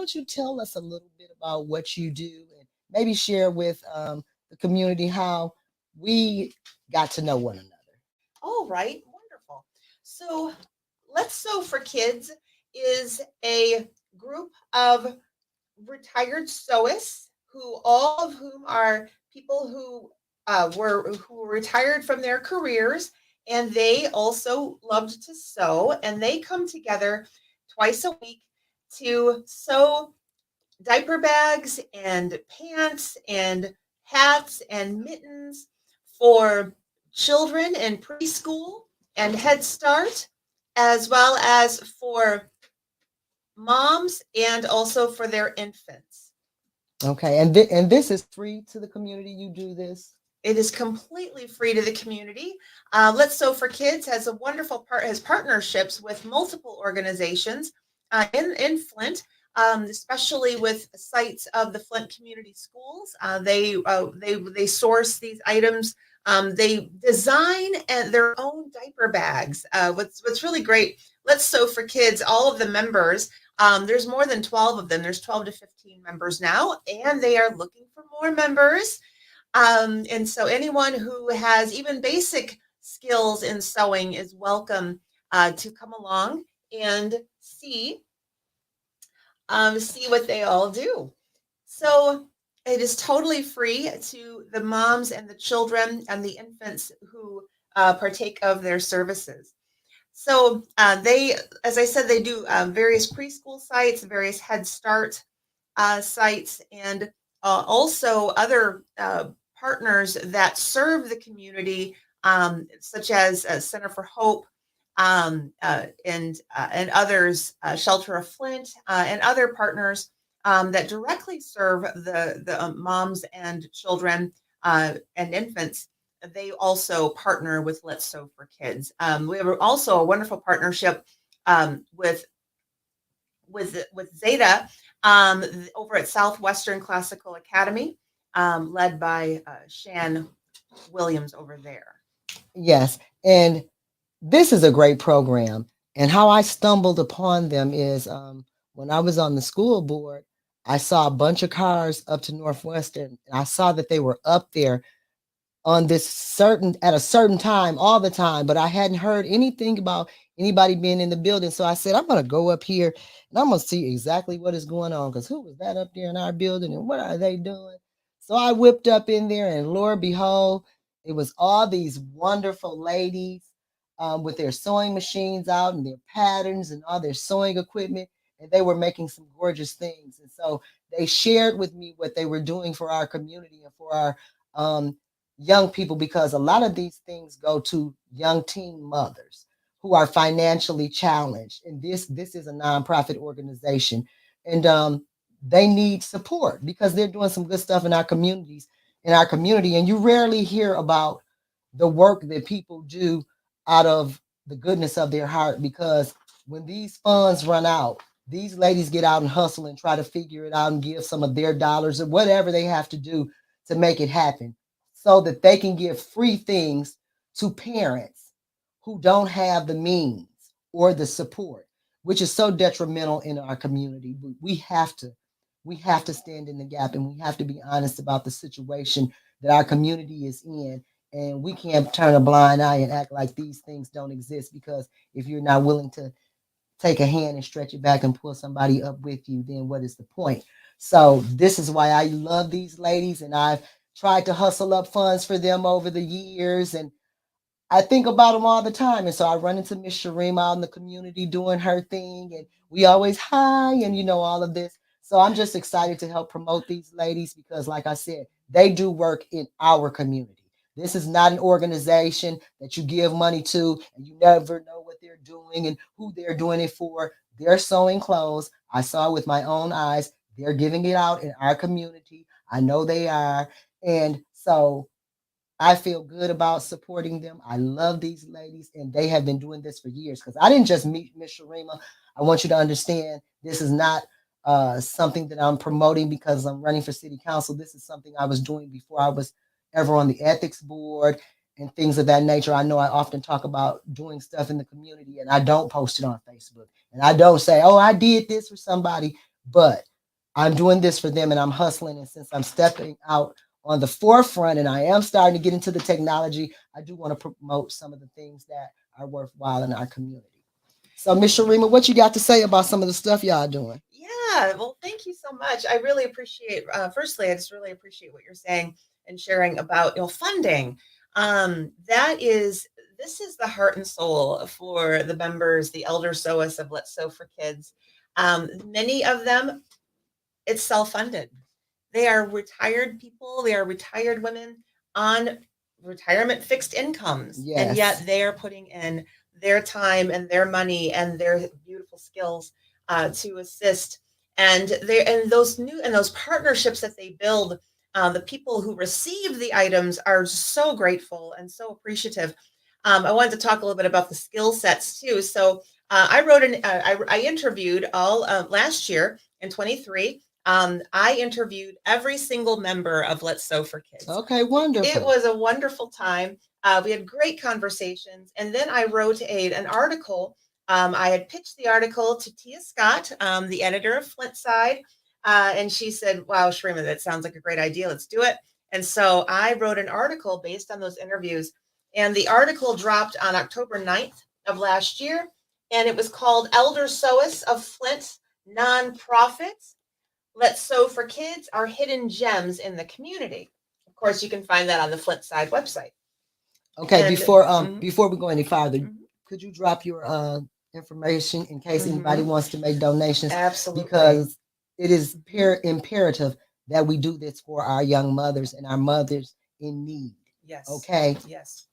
don't you tell us a little bit about what you do and maybe share with the community how we got to know one another? All right, wonderful. So, Let's Sew for Kids is a group of retired sewists who all of whom are people who were retired from their careers, and they also loved to sew, and they come together twice a week to sew diaper bags and pants and hats and mittens for children in preschool and Head Start, as well as for moms and also for their infants. Okay, and and this is free to the community. You do this. It is completely free to the community. Let's Sew for Kids has a wonderful has partnerships with multiple organizations in Flint, especially with sites of the Flint community schools. They source these items. They design their own diaper bags. What's really great? Let's Sew for Kids. All of the members. There's more than 12 of them. There's 12 to 15 members now, and they are looking for more members. And so anyone who has even basic skills in sewing is welcome to come along and see what they all do. So it is totally free to the moms and the children and the infants who partake of their services. So they, as I said, they do various preschool sites, various Head Start sites, and also other partners that serve the community, such as Center for Hope, and others, Shelter of Flint, and other partners that directly serve the moms and children and infants. They also partner with Let's Sew for Kids. We have also a wonderful partnership with Zeta over at Southwestern Classical Academy, led by Shan Williams over there. Yes, and this is a great program. And how I stumbled upon them is when I was on the school board, I saw a bunch of cars up to Northwestern, and I saw that they were up there on this certain at a certain time all the time, but I hadn't heard anything about anybody being in the building. So I said, I'm gonna go up here and I'm gonna see exactly what is going on. Because who was that up there in our building and what are they doing? So I whipped up in there, and Lord behold, it was all these wonderful ladies with their sewing machines out and their patterns and all their sewing equipment, and they were making some gorgeous things. And so they shared with me what they were doing for our community and for our um, young people, because a lot of these things go to young teen mothers who are financially challenged, and this is a nonprofit organization, and they need support because they're doing some good stuff in our communities, in our community, and you rarely hear about the work that people do out of the goodness of their heart, because when these funds run out, these ladies get out and hustle and try to figure it out and give some of their dollars or whatever they have to do to make it happen, so that they can give free things to parents who don't have the means or the support, which is so detrimental in our community. We have to stand in the gap, and we have to be honest about the situation that our community is in. And we can't turn a blind eye and act like these things don't exist, because if you're not willing to take a hand and stretch it back and pull somebody up with you, then what is the point? So this is why I love these ladies, and I've tried to hustle up funds for them over the years, and I think about them all the time. And so I run into Miss Sharima out in the community doing her thing, and we always hi and all of this. So I'm just excited to help promote these ladies because, like I said, they do work in our community. This is not an organization that you give money to and you never know what they're doing and who they're doing it for. They're sewing clothes. I saw it with my own eyes. They're giving it out in our community. I know they are. And so I feel good about supporting them. I love these ladies, and they have been doing this for years. Because I didn't just meet Miss Sharima. I want you to understand this is not something that I'm promoting because I'm running for city council. This is something I was doing before I was ever on the ethics board and things of that nature. I know I often talk about doing stuff in the community, and I don't post it on Facebook, and I don't say, "Oh, I did this for somebody," but I'm doing this for them and I'm hustling. And since I'm stepping out on the forefront and I am starting to get into the technology, I do want to promote some of the things that are worthwhile in our community. So, Miss Sharima, what you got to say about some of the stuff y'all doing? Yeah, well, thank you so much. I really appreciate. Firstly, I just really appreciate what you're saying and sharing about funding. That is, this is the heart and soul for the members, the elder SOAS of Let's Sew for Kids. Many of them, it's self-funded. They are retired people. They are retired women on retirement fixed incomes, and yet Yes. they are putting in their time and their money and their beautiful skills to assist. And they and those partnerships that they build. The people who receive the items are so grateful and so appreciative. I wanted to talk a little bit about the skill sets too. So I interviewed all last year in 23. I interviewed every single member of Let's Sew for Kids. Okay, It wonderful. was a wonderful time. We had great conversations, and then I wrote an article. I had pitched the article to Tia Scott, the editor of Flintside, and she said, "Wow, Sharima, that sounds like a great idea. Let's do it." And so I wrote an article based on those interviews, and the article dropped on October 9th of last year, and it was called "Elder Sewist of Flint Nonprofits. Let's Sew for Kids Are Hidden Gems in the Community." Of course, you can find that on the Flint Side website. Okay, And mhm, before we go any farther, mhm, could you drop your information in case anybody mhm, wants to make donations? absolutely. Because it is Mhm. imperative that we do this for our young mothers and our mothers in need. Yes. Okay, Yes.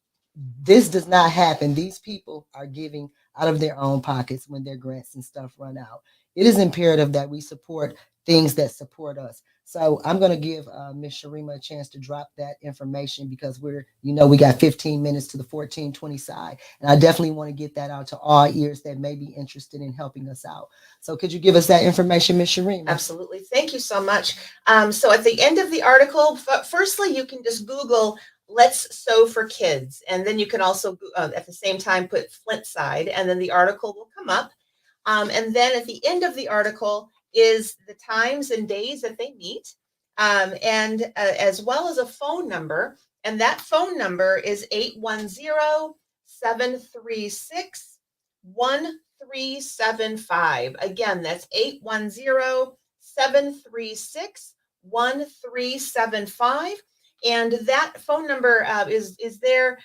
this does not happen. These people are giving out of their own pockets when their grants and stuff run out. It is imperative that we support things that support us. So I'm going to give Miss Sharima a chance to drop that information because we got 15 minutes to the 1420 side. And I definitely want to get that out to all ears that may be interested in helping us out. So could you give us that information, Miss Sharima? Absolutely. Thank you so much. So at the end of the article, firstly, you can just Google "Let's Sew for Kids." And then you can also, at the same time, put Flint Side, and then the article will come up. And then at the end of the article is the times and days that they meet, and as well as a phone number. And that phone number is 810-736-1375. Again, that's 810-736-1375. And that phone number is there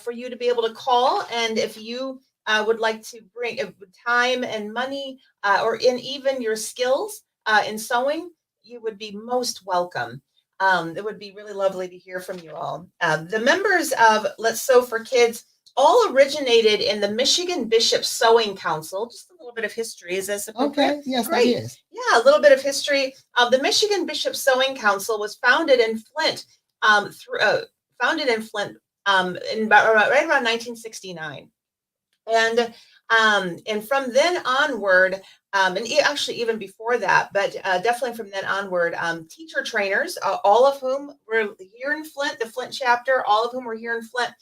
for you to be able to call. And if you would like to bring time and money or in even your skills in sewing, you would be most welcome. It would be really lovely to hear from you all. The members of Let's Sew for Kids all originated in the Michigan Bishop Sewing Council. Just a little bit of history. Is this appropriate? Okay, yes, that Great. is. Yeah, a little bit of history. The Michigan Bishop Sewing Council was founded in Flint, founded in Flint right around 1969. And from then onward, actually even before that, but definitely from then onward, teacher trainers, all of whom were here in Flint, the Flint chapter, all of whom were here in Flint,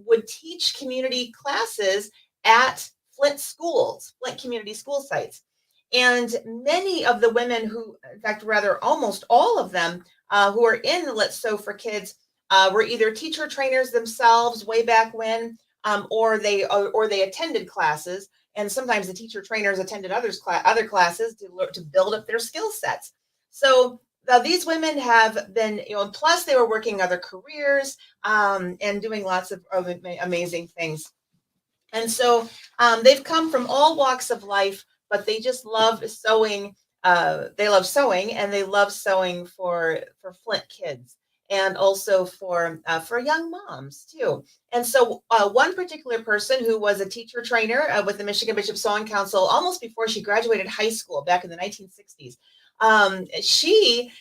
would teach community classes at Flint schools, Flint community school sites. And many of the women who, in fact, rather almost all of them who are in Let's Sew for Kids were either teacher trainers themselves way back when, or they attended classes, and sometimes the teacher trainers attended other classes to build up their skill sets. So these women have been, plus they were working other careers and doing lots of amazing things. And so they've come from all walks of life, but they just love sewing. They love sewing, and they love sewing for Flint kids, and also for young moms too. And so one particular person who was a teacher trainer with the Michigan Bishop Sewing Council almost before she graduated high school back in the 1960s, she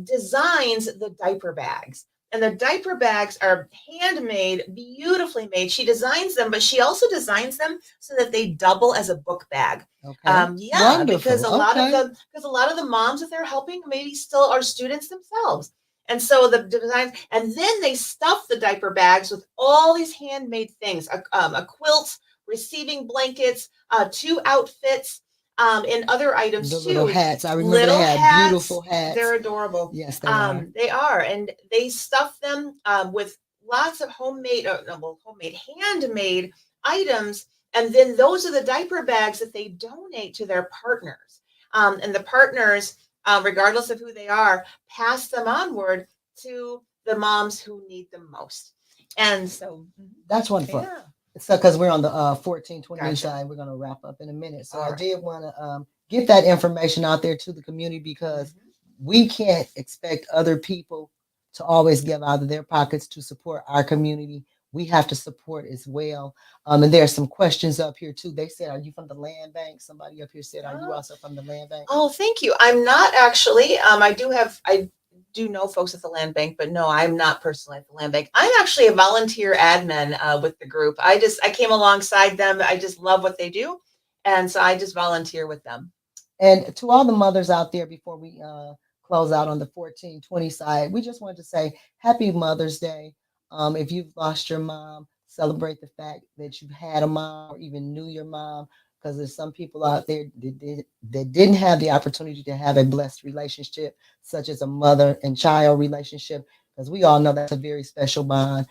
designs the diaper bags. And the diaper bags are handmade, beautifully made. She designs them, but she also designs them so that they double as a book bag. Okay. Yeah, because Wonderful. Okay. a lot of the moms that they're helping maybe still are students themselves. And so the design, and then they stuff the diaper bags with all these handmade things: a quilt, receiving blankets, two outfits, and other items The little too. hats. I remember they Little had beautiful hats, they're hats. adorable. Yes, they are. They are, and they stuff them with lots of homemade, no, well, homemade, handmade items, and then those are the diaper bags that they donate to their partners. And the partners, regardless of who they are, pass them onward to the moms who need them most. And so, That's wonderful. yeah, So, because we're on the 1420 gotcha. side, we're going to wrap up in a minute. So, All I right. did want to get that information out there to the community because Mhm. we can't expect other people to always give out of their pockets to support our community. We have to support as well. And there are some questions up here too. They said, "Are you from the land bank?" Somebody up here said, "Are you Oh, also from the land bank?" oh, thank you. I'm not actually. I do know folks at the land bank, but no, I'm not personally at the land bank. I'm actually a volunteer admin with the group. I came alongside them. I just love what they do, and so I just volunteer with them. And to all the mothers out there, before we close out on the 1420 side, we just wanted to say Happy Mother's Day. If you've lost your mom, celebrate the fact that you had a mom or even knew your mom, because there's some people out there that didn't have the opportunity to have a blessed relationship, such as a mother and child relationship, because we all know that's a very special bond.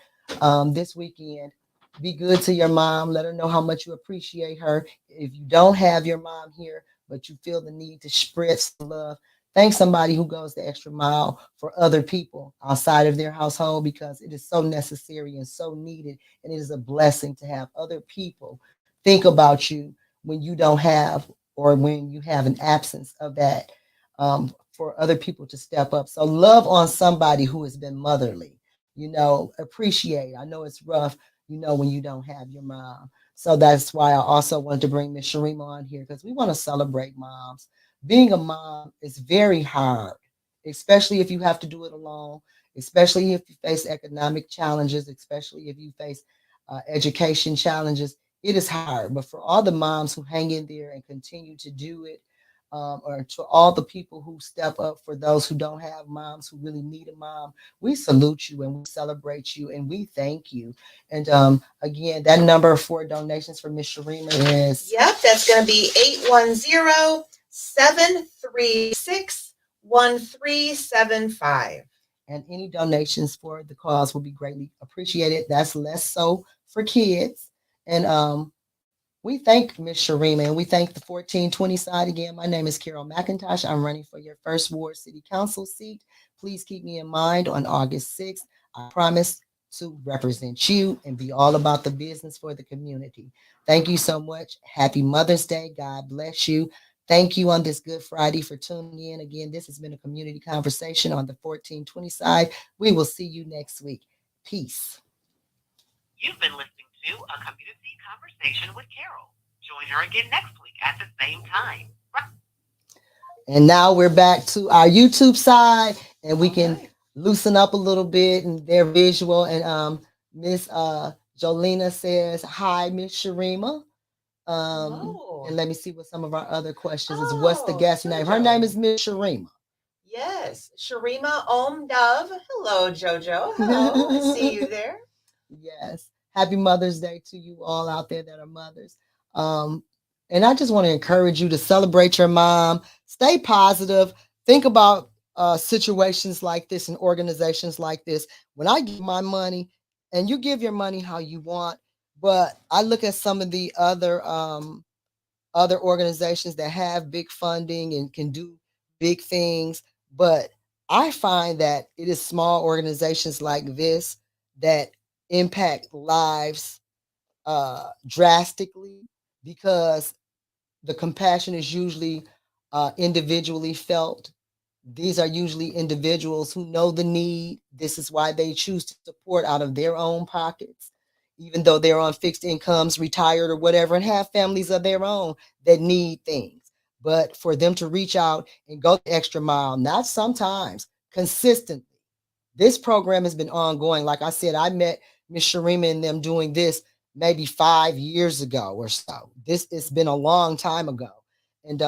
This weekend, be good to your mom. Let her know how much you appreciate her. If you don't have your mom here, but you feel the need to spread some love, thank somebody who goes the extra mile for other people outside of their household because it is so necessary and so needed. And it is a blessing to have other people think about you when you don't have or when you have an absence of that, for other people to step up. So love on somebody who has been motherly. Appreciate. I know it's rough, when you don't have your mom. So that's why I also wanted to bring Miss Sharima on here because we want to celebrate moms. Being a mom is very hard, especially if you have to do it alone, especially if you face economic challenges, especially if you face education challenges. It is hard. But for all the moms who hang in there and continue to do it, or to all the people who step up for those who don't have moms, who really need a mom, we salute you and we celebrate you and we thank you. And again, that number for donations for Miss Sharima is. Yep, that's going to be 810-736-1375. And any donations for the cause will be greatly appreciated. That's less so for kids. And we thank Miss Sharima and we thank the 1420 side again. My name is Carol McIntosh. I'm running for your first Ward City Council seat. Please keep me in mind on August 6th. I promise to represent you and be all about the business for the community. Thank you so much. Happy Mother's Day. God bless you. Thank you on this Good Friday for tuning in. Again, this has been a community conversation on the 1420 side. We will see you next week. Peace. You've been listening to a community conversation with Carol. Join her again next week at the same time. And now we're back to our YouTube side, and we can loosen up a little bit and they're visual. And Miss Jolena says, "Hi, Miss Sharima." And let me see what some of our other questions is. What's the guest name? Her name is Miss Sharima. Yes, Sharima Om Dove. Hello, Jojo. Hello, I see you there. Yes. Happy Mother's Day to you all out there that are mothers. Um, and I just want to encourage you to celebrate your mom. Stay positive. Think about situations like this and organizations like this. When I give my money, and you give your money how you want, but I look at some of the other organizations that have big funding and can do big things. But I find that it is small organizations like this that impact lives drastically because the compassion is usually individually felt. These are usually individuals who know the need. This is why they choose to support out of their own pockets, even though they're on fixed incomes, retired, or whatever, and have families of their own that need things. But for them to reach out and go the extra mile, not sometimes, consistently. This program has been ongoing. Like I said, I met Miss Sharima and them doing this maybe 5 years ago or so. This has been a long time ago. And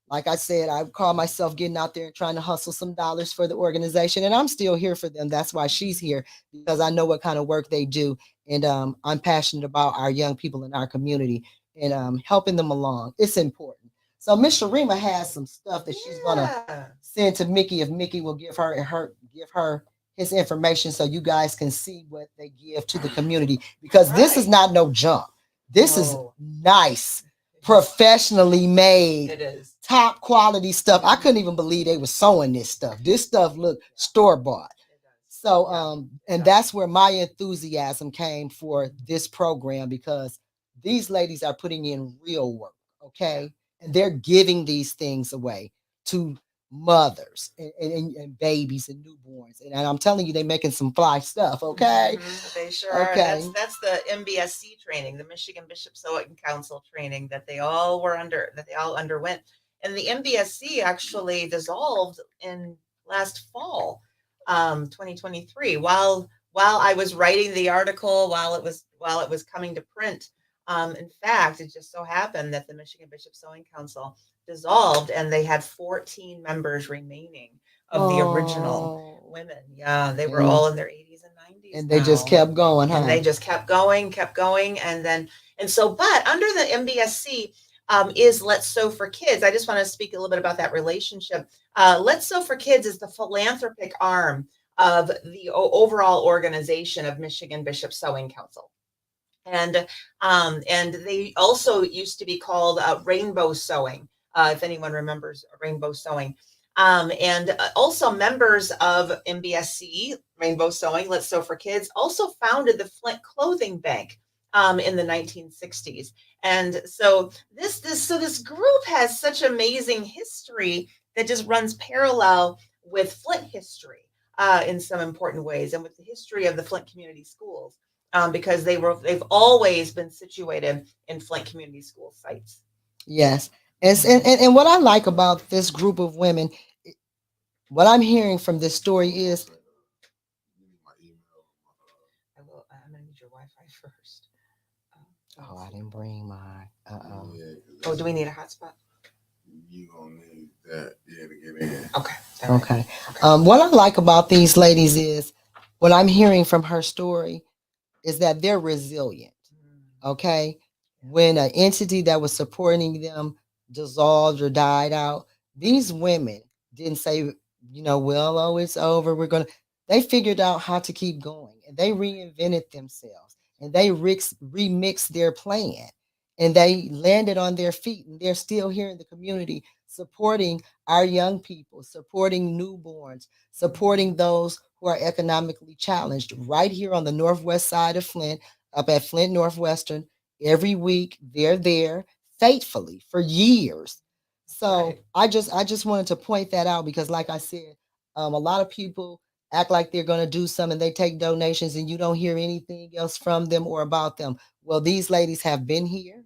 like I said, I call myself getting out there and trying to hustle some dollars for the organization. And I'm still here for them. That's why she's here, because I know what kind of work they do. And I'm passionate about our young people in our community and helping them along. It's important. So Miss Sharima has some stuff that she's gonna Yeah. send to Mickey if Mickey will give her his information so you guys can see what they give to the community because this is Right. not no junk. This is No. nice, professionally made, It is. top quality stuff. I couldn't even believe they were sewing this stuff. This stuff looked store bought. It does. So Yeah. and Yeah. that's where my enthusiasm came for this program because these ladies are putting in real work, okay? And they're giving these things away to mothers and babies and newborns. And I'm telling you, they're making some fly stuff, okay? They sure are. Okay. That's the MBSC training, the Michigan Bishop Sewing Council training that they all were under, that they all underwent. And the MBSC actually dissolved in last fall, 2023. While I was writing the article, while it was coming to print, in fact, it just so happened that the Michigan Bishop Sewing Council dissolved, and they had 14 members remaining of the original Oh. women. Yeah, they were And all in their 80s and 90s and they just now. kept going, And huh? they just kept going, and so, but under the MBSC is Let's Sew for Kids. I just want to speak a little bit about that relationship. Let's Sew for Kids is the philanthropic arm of the overall organization of Michigan Bishop Sewing Council. And they also used to be called Rainbow Sewing, if anyone remembers Rainbow Sewing. And also members of MBSC, Rainbow Sewing, Let's Sew for Kids, also founded the Flint Clothing Bank in the 1960s. And so this group has such amazing history that just runs parallel with Flint history in some important ways, and with the history of the Flint community schools, because they've always been situated in Flint community school sites. Yes. And what I like about this group of women, what I'm hearing from this story is I'm gonna need your Wi-Fi first. oh, I didn't bring my Oh, do we need a hotspot? You gonna need that, yeah, to get in. Okay. All right. okay. What I like about these ladies is what I'm hearing from her story is that they're resilient. Okay. When an entity that was supporting them dissolved or died out, these women didn't say, well, oh, it's over. They figured out how to keep going and they reinvented themselves and they remixed their plan and they landed on their feet and they're still here in the community supporting our young people, supporting newborns, supporting those who are economically challenged right here on the northwest side of Flint, up at Flint Northwestern. Every week they're there faithfully for years. So Right. I just wanted to point that out because, like I said, a lot of people act like they're going to do something and they take donations and you don't hear anything else from them or about them. Well, these ladies have been here,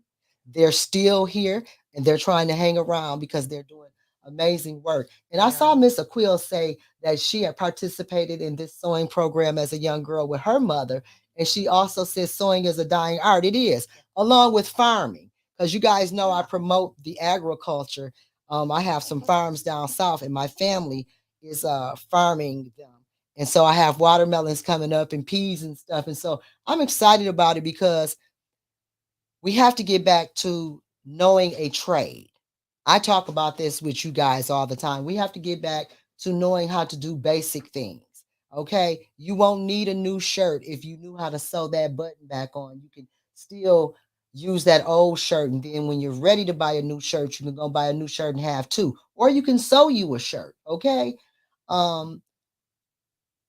they're still here, and they're trying to hang around because they're doing amazing work. And I saw Yeah. Miss Aquil say that she had participated in this sewing program as a young girl with her mother. And she also says sewing is a dying art. It is, along with farming. Because you guys know I promote the agriculture. I have some farms down south, and my family is farming them. And so I have watermelons coming up and peas and stuff. And so I'm excited about it because we have to get back to knowing a trade. I talk about this with you guys all the time. We have to get back to knowing how to do basic things. Okay. You won't need a new shirt if you knew how to sew that button back on. You can still use that old shirt. And then when you're ready to buy a new shirt, you can go buy a new shirt and have two. Or you can sew you a shirt. Okay. Um,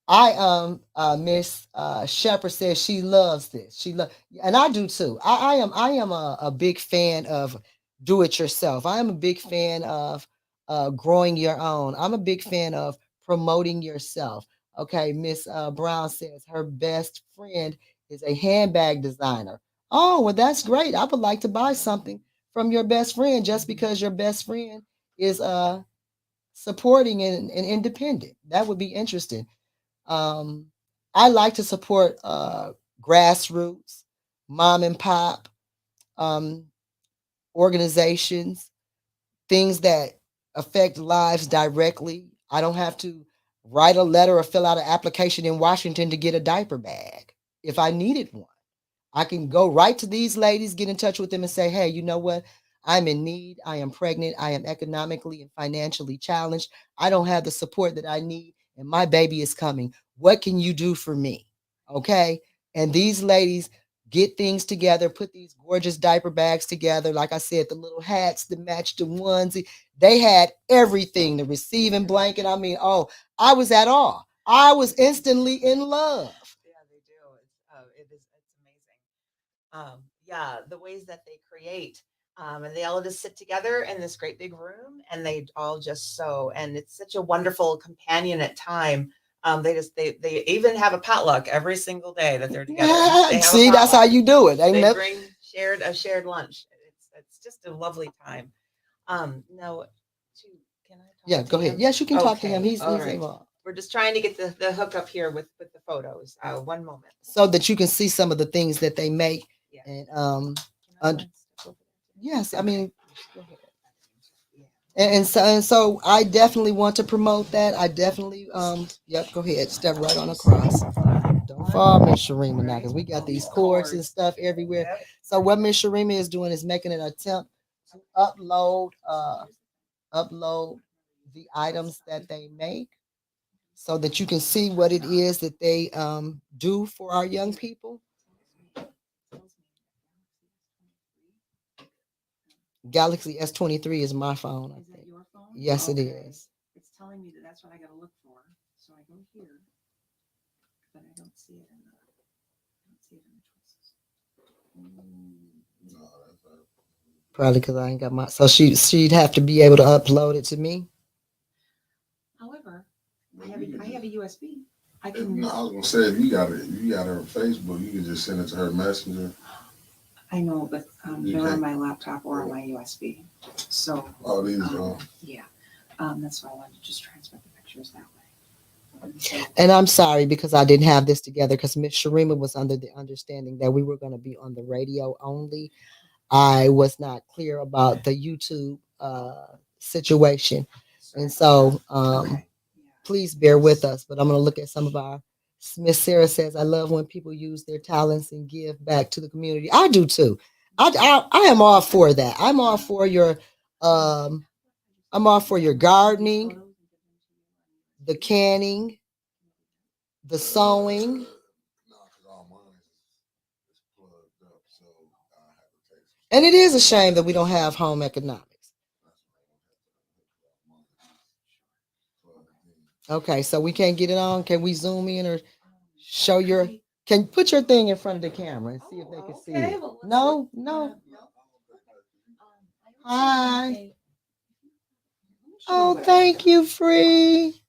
I Miss Shepherd says she loves this. She love and I do too. I am a big fan of do it yourself. I am a big fan of growing your own. I'm a big fan of promoting yourself. Okay, Miss Brown says her best friend is a handbag designer. Oh, well, that's great. I would like to buy something from your best friend just because your best friend is supporting and independent. That would be interesting. um, I like to support grassroots, mom and pop um, organizations, things that affect lives directly. I don't have to write a letter or fill out an application in Washington to get a diaper bag if I needed one. I can go right to these ladies, get in touch with them, and say, hey, you know what? I'm in need. I am pregnant. I am economically and financially challenged. I don't have the support that I need, and my baby is coming. What can you do for me? Okay. And these ladies get things together, put these gorgeous diaper bags together. Like I said, the little hats that match the onesie. They had everything, the receiving blanket. I mean, oh, I was at all. I was instantly in love. Yeah, they do. It's amazing. Yeah, the ways that they create. And they all just sit together in this great big room and they all just sew. And it's such a wonderful companionate time. They even have a potluck every single day that they're together. They have a See, that's how potluck. you do it. Ain't They never. bring a shared lunch. It's just a lovely time. Now, can I talk Yeah, to go ahead. him? Yes, you can talk to him. Okay, He's all right. involved. We're just trying to get the hook up here with the photos. One moment. So that you can see some of the things that they make. Yeah. And Can I und- step over there? yes, I mean, Go ahead. Yeah. and so I definitely want to promote that. I definitely yep, go ahead, step right on across. Don't fall, Miss Sharima, now, because we got these cords and stuff everywhere. Yep. So what Miss Sharima is doing is making an attempt to upload the items that they make so that you can see what it is that they do for our young people. Galaxy S23 is my phone, I Is that think. your phone? Yes, it Okay. is. It's telling me that that's what I gotta look for. So I go here, but I don't see it in the, I don't see it in the choices. No, that's not. Probably because I ain't got my. So she'd have to be able to upload it to me. However, I You have can I have a USB. I If, can, no, I was gonna say if you got it, if you got her Facebook, you can just send it to her messenger. I know, but You they're on can- my laptop or on my USB. So, All these yeah, that's why I wanted to just transmit the pictures that way. So, And I'm sorry because I didn't have this together because Miss Sharima was under the understanding that we were going to be on the radio only. I was not clear about the YouTube situation. And so okay, yeah. please bear with us. But I'm going to look at some of our. Miss Sarah says, I love when people use their talents and give back to the community. I do too. I am all for that. Um, I'm all for your gardening, the canning, the sewing. no, because all mine is plugged up, so I have to take some And it is a shame that we don't have home economics. Okay, so we can't get it on. Can we zoom in or show your? Can you put your thing in front of the camera and see if they can see Okay, it? well, let's No, look. no. I Hi. Oh, thank you, Free.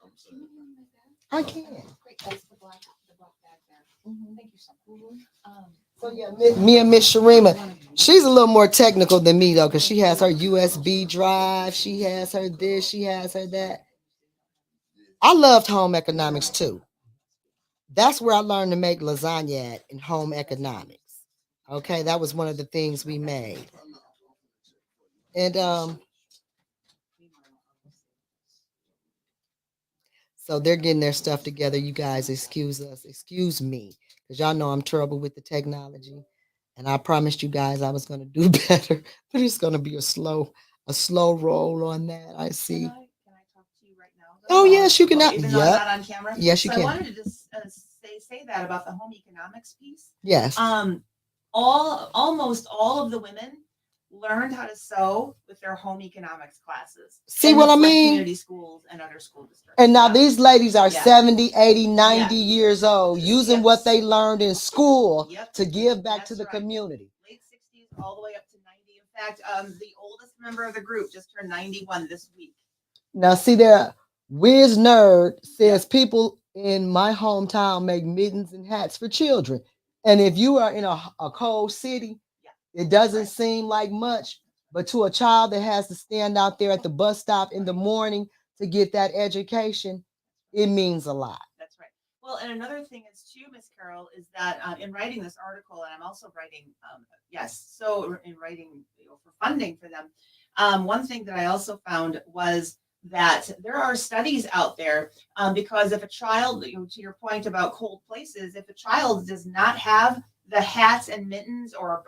I'm saying. I can. That's the black bag there. Thank you so much. So yeah, me and Miss Sharima, she's a little more technical than me though, because she has her USB drive, she has her this, she has her that. I loved home economics too. That's where I learned to make lasagna at in home economics. Okay, that was one of the things we made. And so they're getting their stuff together. You guys excuse us, excuse me, because y'all know I'm terrible with the technology. And I promised you guys I was gonna do better, but it's gonna be a slow roll on that. I see. Can I talk to you right now? Oh yes, you can. Even though I'm not on camera. Yes, you So can. I wanted to just say that about the home economics piece. Yes. Almost all of the women learned how to sew with their home economics classes. See in what the I Flint mean? Community schools and other school districts. And now Yeah. these ladies are Yeah. 70, 80, 90 Yeah. years old, using Yes. what they learned in school Yep. to give back to That's the right. community. Late 60s all the way up to 90. In fact, the oldest member of the group just turned 91 this week. Now, see there, Wiz Nerd says people in my hometown make mittens and hats for children. And if you are in a cold city, it doesn't seem like much, but to a child that has to stand out there at the bus stop in the morning to get that education, it means a lot. That's right. Well, and another thing is too, Miss Carol, is that in writing this article, and I'm also writing, so in writing for funding for them, one thing that I also found was that there are studies out there because if a child, to your point about cold places, if a child does not have the hats and mittens or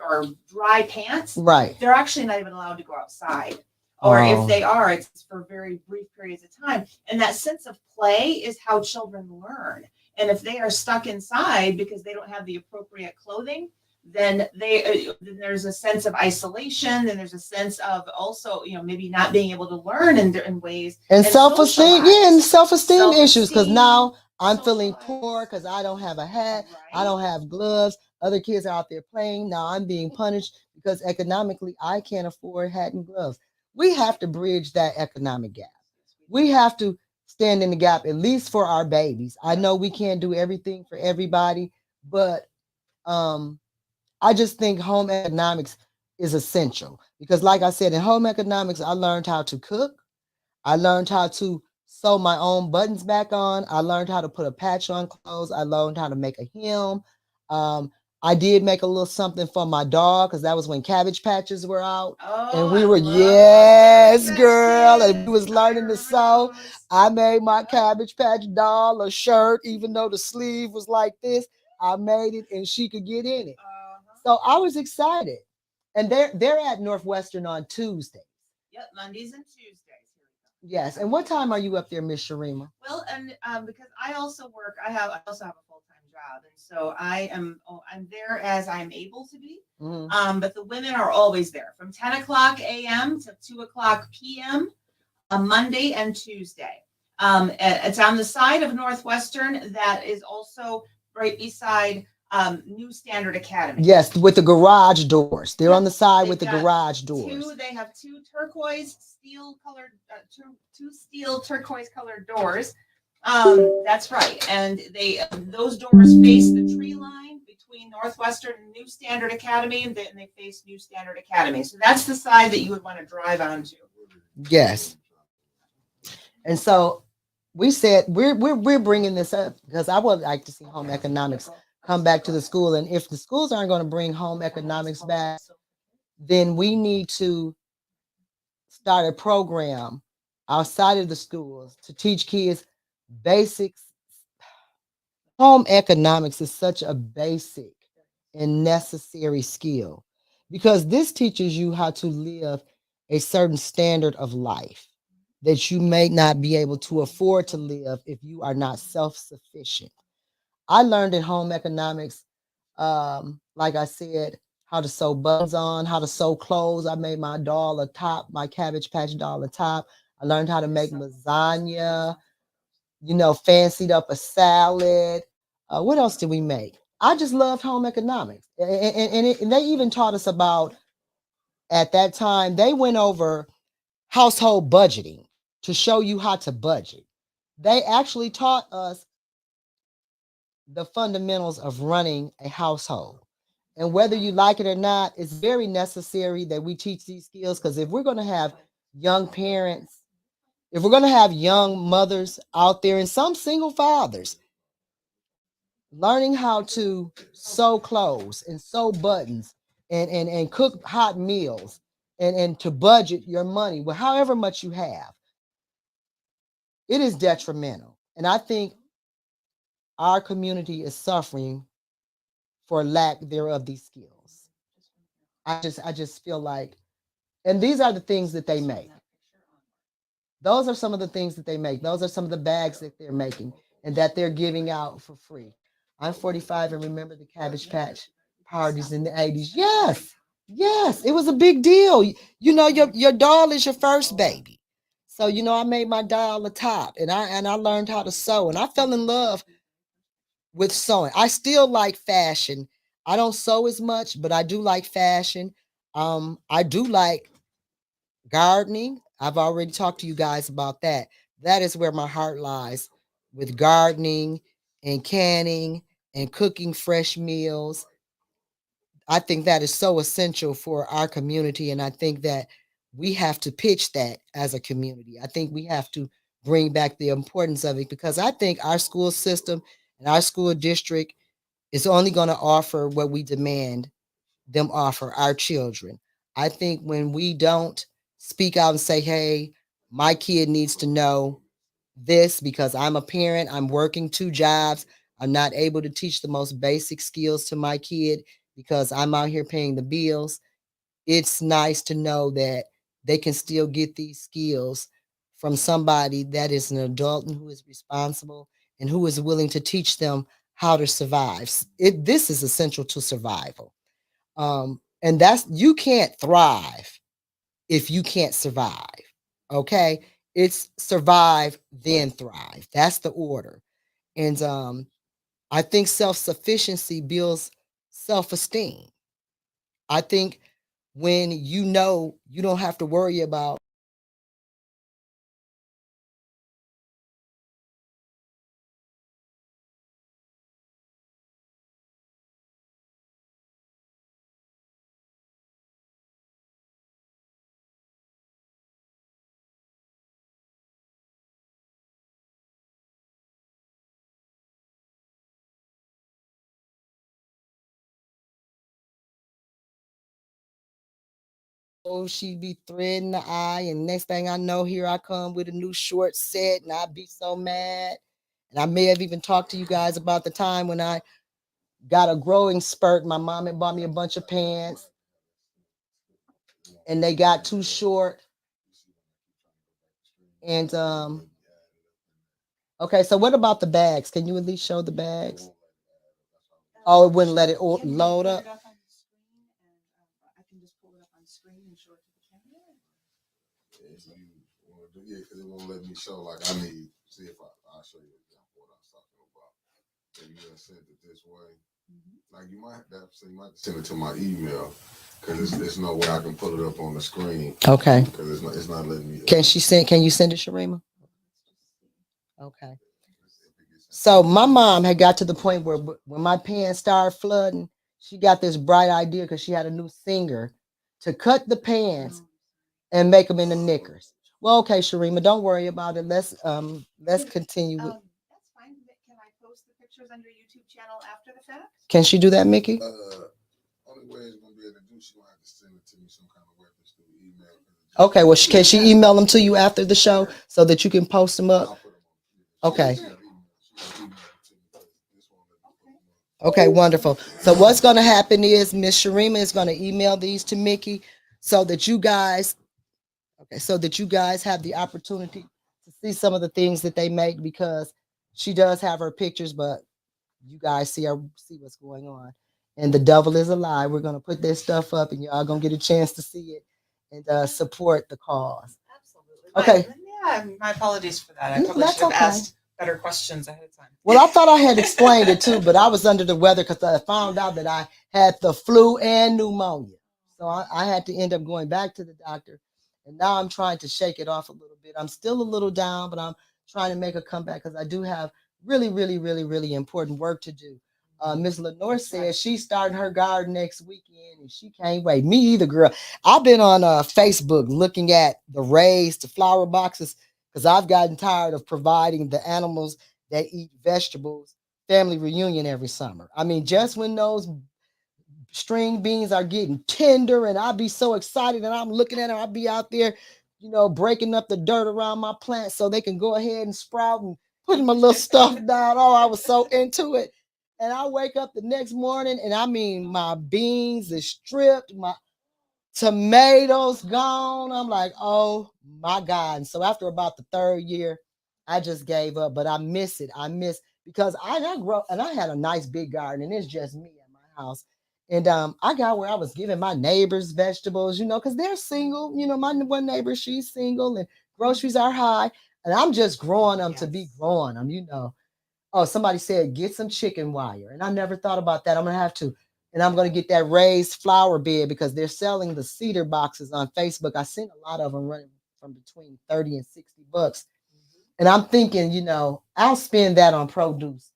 dry pants, Right. they're actually not even allowed to go outside. Or if Oh. they are, it's for very brief periods of time. And that sense of play is how children learn. And if they are stuck inside because they don't have the appropriate clothing, then then there's a sense of isolation. Then there's a sense of also, maybe not being able to learn in ways And self-esteem, yeah, and self-esteem issues. Because Self-esteem, now I'm feeling socialize. poor because I don't have a hat, I Right? don't have gloves. Other kids are out there playing. Now I'm being punished because economically I can't afford hat and gloves. We have to bridge that economic gap. We have to stand in the gap at least for our babies. I know we can't do everything for everybody, but um I just think home economics is essential because, like I said, in home economics, I learned how to cook. I learned how to sew my own buttons back on. I learned how to put a patch on clothes. I learned how to make a hem. Um, I did make a little something for my dog because that was when Cabbage Patches were out. And we I were, love yes, Cabbage girl, and we Patches. was I learning to remember sew. those. I made my Yep. Cabbage Patch doll a shirt, even though the sleeve was like this. I made it and she could get in it. Uh-huh. So I was excited. And they're at Northwestern on Tuesday. Yep, Mondays and Tuesdays. Here we go. Yes. And what time are you up there, Miss Sharima? Well, and because I also work, I also have a full time job, and so I'm there as I'm able to be. Mhm. But the women are always there from 10 o'clock a.m. to 2 o'clock p.m. on Monday and Tuesday. It's on the side of Northwestern that is also right beside New Standard Academy. Yes, with the garage doors. They're on Yep, the side they've with the got garage doors. They have two turquoise steel colored, two steel turquoise colored doors. That's right, and those doors face the tree line between Northwestern and New Standard Academy, and they face New Standard Academy. So that's the side that you would want to drive onto. Yes. And so we said we're bringing this up because I would like to see home economics come back to the school. And if the schools aren't going to bring home economics back, then we need to start a program outside of the schools to teach kids basics. Home economics is such a basic and necessary skill because this teaches you how to live a certain standard of life that you may not be able to afford to live if you are not self sufficient. I learned in home economics, like I said, how to sew buttons on, how to sew clothes. I made my doll a top, my Cabbage Patch doll a top. I learned how to make lasagna, fancied up a salad. What else did we make? I just loved home economics. And they even taught us about, at that time, they went over household budgeting to show you how to budget. They actually taught us the fundamentals of running a household. And whether you like it or not, it's very necessary that we teach these skills because if we're going to have young parents, if we're going to have young mothers out there and some single fathers learning how to sew clothes and sew buttons and cook hot meals and to budget your money with however much you have, it is detrimental. And I think our community is suffering for lack thereof these skills. I just feel like, and these are the things that they make. Those are some of the things that they make. Those are some of the bags that they're making and that they're giving out for free. I'm 45 and remember the Cabbage Patch parties in the 80s. Yes. Yes, it was a big deal. Your doll is your first baby. So, I made my doll a top and I learned how to sew and I fell in love with sewing. I still like fashion. I don't sew as much, but I do like fashion. I do like gardening. I've already talked to you guys about that. That is where my heart lies with gardening and canning and cooking fresh meals. I think that is so essential for our community. And I think that we have to pitch that as a community. I think we have to bring back the importance of it because I think our school system and our school district is only going to offer what we demand them offer our children. I think when we don't speak out and say, hey, my kid needs to know this because I'm a parent, I'm working two jobs, I'm not able to teach the most basic skills to my kid because I'm out here paying the bills. It's nice to know that they can still get these skills from somebody that is an adult and who is responsible and who is willing to teach them how to survive. This is essential to survival. And that's you can't thrive if you can't survive. Okay? It's survive then thrive. That's the order. And I think self-sufficiency builds self-esteem. I think when you know you don't have to worry about oh, she be threading the eye, and next thing I know, here I come with a new short set, and I'd be so mad. And I may have even talked to you guys about the time when I got a growing spurt. My mom had bought me a bunch of pants, and they got too short. And okay, so what about the bags? Can you at least show the bags? Oh, it wouldn't let it Can we load put up. it up on the screen and I can just pull it up on the screen and show it to the camera? If you want to do, yeah, because it won't let me show. Like I need, see if I'll show you an example what I was talking about. If you just send it this way, like you might have to, you might send it to my email because there's no way I can pull it up on the screen. Okay. Because it's not letting me. Can she send? Can you send it, Sharima? Okay. So my mom had got to the point where when my pants started flooding, she got this bright idea because she had a new singer to cut the pants and make them into knickers. Well, okay, Sharima, don't worry about it. Let's continue with. That's fine. Can I post the pictures on your YouTube channel after the fact? Can she do that, Mickey? Only way it's gonna be able to do, she gonna have to send it to me some kind of way through email. Okay, well, can she email them to you after the show so that you can post them I'll up? put them on. Okay. She gonna email it to me, but this won't let me put them up. Okay, wonderful. So what's going to happen is Miss Sharima is going to email these to Mickey so that you guys, okay, so that you guys have the opportunity to see some of the things that they make because she does have her pictures, but you guys see what's going on. And the devil is a lie. We're going to put this stuff up, and y'all going to get a chance to see it and support the cause. Absolutely. Okay. My apologies for that. I No, probably that's should have okay. asked better questions ahead of time. Well, I thought I had explained it too, but I was under the weather because I found out that I had the flu and pneumonia. So I had to end up going back to the doctor. And now I'm trying to shake it off a little bit. I'm still a little down, but I'm trying to make a comeback because I do have really, really, really, really important work to do. Miss Lenore said she's starting her garden next weekend and she can't wait. Me either, girl. I've been on Facebook looking at the raised flower boxes because I've gotten tired of providing the animals that eat vegetables family reunion every summer. I mean, just when those string beans are getting tender and I'll be so excited and I'm looking at them, I'll be out there, breaking up the dirt around my plants so they can go ahead and sprout and putting my little stuff down. Oh, I was so into it. And I wake up the next morning and I mean, my beans is stripped, my tomatoes gone. I'm like, oh my God. And so after about the third year, I just gave up, but I miss it. I miss because I grew up and I had a nice big garden and it's just me at my house. And I got where I was giving my neighbors vegetables, because they're single. My one neighbor, she's single and groceries are high. And I'm just growing them to be growing them. Oh, somebody said get some chicken wire. And I never thought about that. I'm gonna have to. And I'm gonna get that raised flower bed because they're selling the cedar boxes on Facebook. I seen a lot of them running from between 30 and $60. And I'm thinking, I'll spend that on produce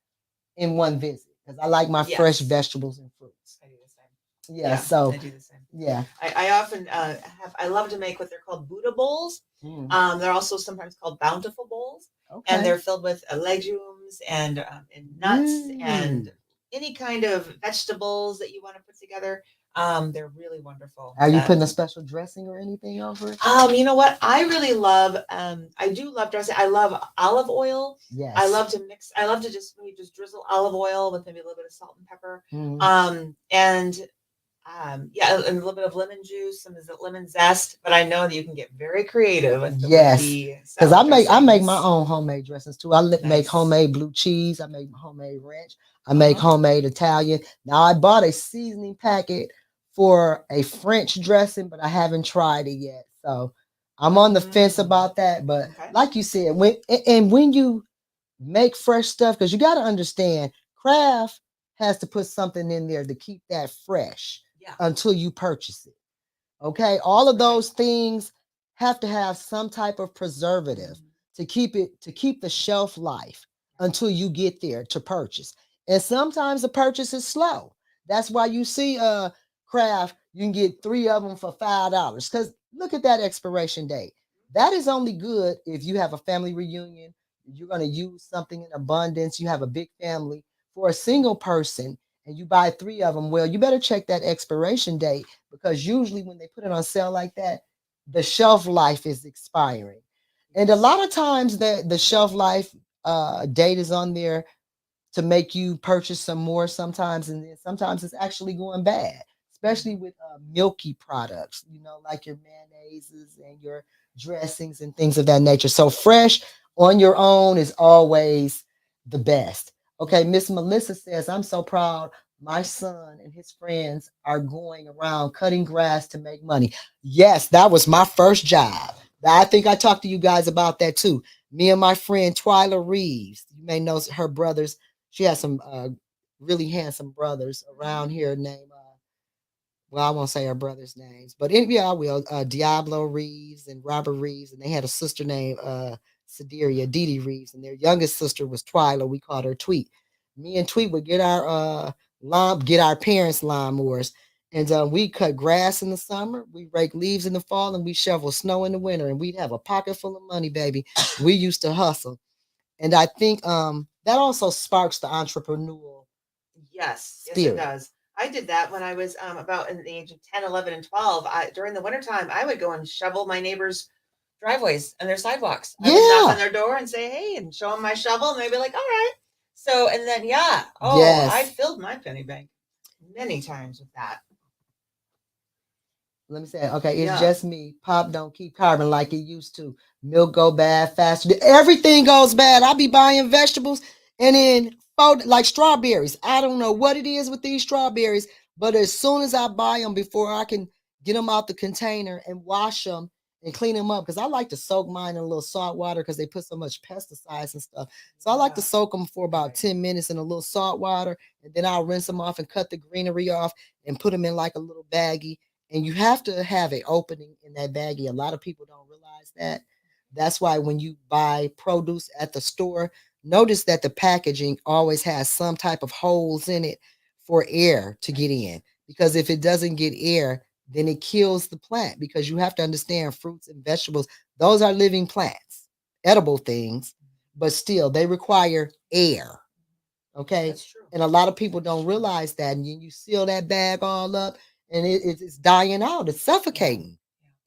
in one visit because I like my fresh vegetables and fruits. I do the same. Yeah, so I do the same. yeah. I often I love to make what they're called Buddha bowls. They're also sometimes called bountiful bowls. Okay. And they're filled with legumes and nuts and any kind of vegetables that you want to put together. They're really wonderful. Are you putting a special dressing or anything over it? You know what? I really love, I do love dressing. I love olive oil. Yes. I love to just, when you just drizzle olive oil with maybe a little bit of salt and pepper. Mhm. And yeah, and a little bit of lemon juice, some is it lemon zest, but I know that you can get very creative with Yes. the Because salad I make my dressings. own homemade dressings too. I make Nice. homemade blue cheese. I make homemade ranch. I make Uh-huh. homemade Italian. Now I bought a seasoning packet for a French dressing, but I haven't tried it yet. So I'm on the fence Mm, about that. But okay. like you said, when you make fresh stuff, because you got to understand, craft has to put something in there to keep that fresh Yeah. until you purchase it. Okay, all of That's right. those things have to have some type of preservative to keep the shelf life until you get there to purchase. And sometimes the purchase is slow. That's why you see craft, you can get 3 of them for $5. Cuz look at that expiration date. That is only good if you have a family reunion, you're going to use something in abundance, you have a big family. For a single person and you buy 3 of them, well, you better check that expiration date because usually when they put it on sale like that, the shelf life is expiring. And a lot of times the shelf life date is on there to make you purchase some more sometimes, and then sometimes it's actually going bad, especially with milky products, like your mayonnaises and your dressings and things of that nature. So fresh on your own is always the best. Okay, Miss Melissa says, I'm so proud. My son and his friends are going around cutting grass to make money. Yes, that was my first job. I think I talked to you guys about that too. Me and my friend Twyla Reeves, you may know her brothers. She has some really handsome brothers around here named well, I won't say her brothers' names, but yeah, I will. Diablo Reeves and Robert Reeves, and they had a sister named Sideria Dee Reeves, and their youngest sister was Twyla. We called her Tweet. Me and Tweet would get our get our parents' lawnmowers, and we cut grass in the summer, we rake leaves in the fall, and we shovel snow in the winter, and we'd have a pocket full of money, baby. We used to hustle, and I think that also sparks the entrepreneurial Yes, yes, it spirit. does. I did that when I was about in the age of 10, 11, and 12. During the wintertime, I would go and shovel my neighbors' driveways and their sidewalks. I would knock on Yeah. their door and say, hey, and show them my shovel, and they'd be like, all right. So, and then, yeah, oh, I Yes. filled my penny bank many times with that. Let me say, okay, it's Yeah. just me. Pop don't keep carbon like it used to. Milk go bad faster. Everything goes bad. I be buying vegetables and then like strawberries. I don't know what it is with these strawberries, but as soon as I buy them, before I can get them out the container and wash them and clean them up, because I like to soak mine in a little salt water because they put so much pesticides and stuff. So I like to Yeah. soak them for about Right. 10 minutes in a little salt water, and then I'll rinse them off and cut the greenery off and put them in like a little baggie, and you have to have an opening in that baggie. A lot of people don't realize that. That's why when you buy produce at the store, notice that the packaging always has some type of holes in it for air to get in. Because if it doesn't get air, then it kills the plant. Because you have to understand fruits and vegetables, those are living plants, edible things, but still they require air. Okay. That's true. And a lot of people don't realize that. And you seal that bag all up and it's dying out. It's suffocating.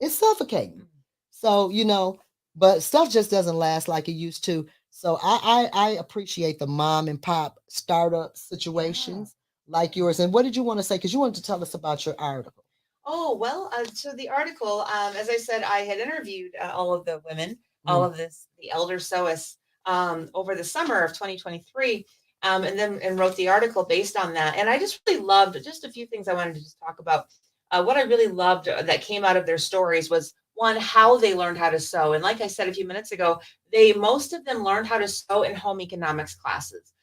It's suffocating. Mm. So, but stuff just doesn't last like it used to. So I appreciate the mom and pop startup Yeah. situations like yours. And what did you want to say? Because you wanted to tell us about your article. Oh, well, so the article, as I said, I had interviewed all of the women, all Mm. of the elder sewists over the summer of 2023, and wrote the article based on that. And I just really loved just a few things I wanted to just talk about. What I really loved that came out of their stories was one, how they learned how to sew. And like I said a few minutes ago, most of them learned how to sew in home economics classes.